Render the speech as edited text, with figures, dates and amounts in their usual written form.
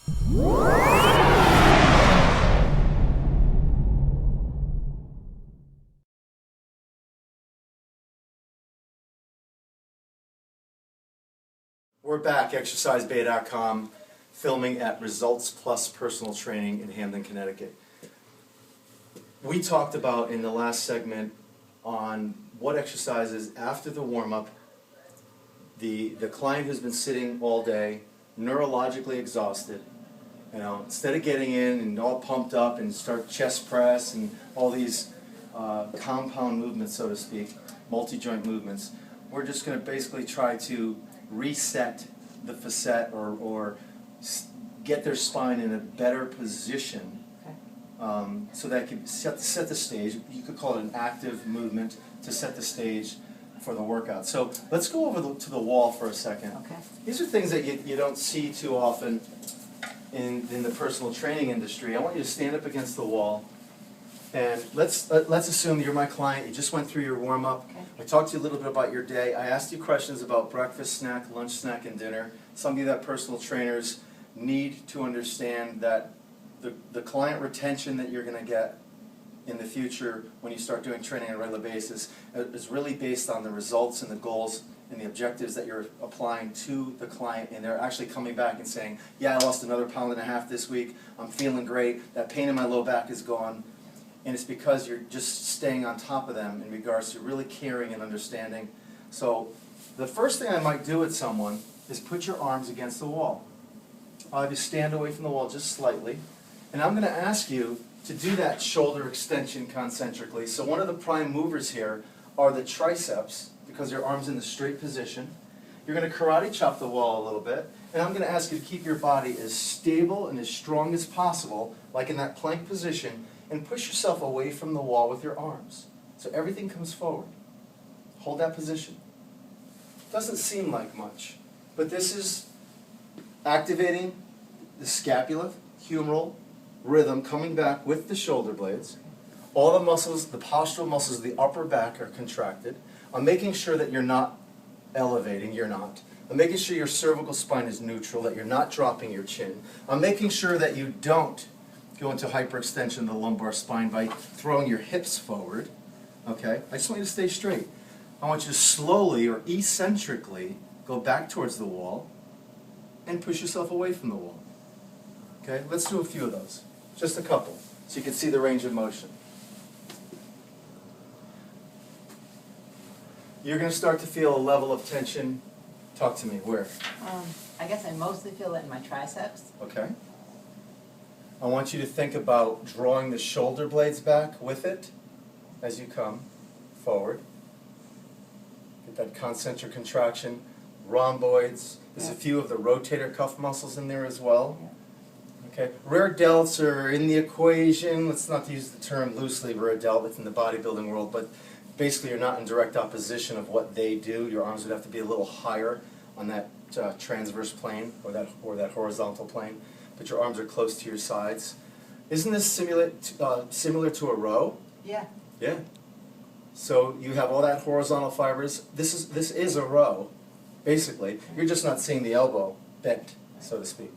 We're back, exercisebay.com, filming at Results Plus Personal Training in Hamden, Connecticut. We talked about in the last segment on what exercises after the warm-up, the client who's been sitting all day, neurologically exhausted, instead of getting in and all pumped up and start chest press and all these compound movements, so to speak, multi-joint movements, we're just going to basically try to reset the facet or get their spine in a better position, so that it can set the stage. You could call it an active movement to set the stage for the workout. So let's go over to the wall for a second. Okay. These are things that you don't see too often in the personal training industry. I want you to stand up against the wall, and let's assume you're my client. You just went through your warm-up. Okay. I talked to you a little bit about your day. I asked you questions about breakfast, snack, lunch, snack, and dinner. Something that personal trainers need to understand, that the client retention that you're going to get in the future when you start doing training on a regular basis is really based on the results and the goals and the objectives that you're applying to the client, and they're actually coming back and saying, yeah, I lost another 1.5 pounds this week, I'm feeling great, that pain in my low back is gone. And it's because you're just staying on top of them in regards to really caring and understanding. So the first thing I might do with someone is put your arms against the wall. I'll have you stand away from the wall just slightly, and I'm going to ask you to do that shoulder extension concentrically. So one of the prime movers here are the triceps, because your arm's in the straight position. You're going to karate chop the wall a little bit, and I'm going to ask you to keep your body as stable and as strong as possible, like in that plank position, and push yourself away from the wall with your arms. So everything comes forward. Hold that position. Doesn't seem like much, but this is activating the scapula, humeral, rhythm coming back with the shoulder blades. All the muscles, the postural muscles of the upper back are contracted. I'm making sure that you're not elevating, you're not. I'm making sure your cervical spine is neutral, that you're not dropping your chin. I'm making sure that you don't go into hyperextension of the lumbar spine by throwing your hips forward. Okay? I just want you to stay straight. I want you to slowly or eccentrically go back towards the wall and push yourself away from the wall. Okay? Let's do a few of those. Just a couple, so you can see the range of motion. You're going to start to feel a level of tension. Talk to me. Where? I guess I mostly feel it in my triceps. Okay. I want you to think about drawing the shoulder blades back with it as you come forward. Get that concentric contraction. Rhomboids. There's a few of the rotator cuff muscles in there as well. Yeah. Okay. Rear delts are in the equation. Let's not use the term loosely, rear delt within the bodybuilding world, but basically you're not in direct opposition of what they do. Your arms would have to be a little higher on that transverse plane or that horizontal plane, but your arms are close to your sides. Isn't this similar to a row? Yeah. Yeah. So you have all that horizontal fibers. This is a row, basically. You're just not seeing the elbow bent, so to speak.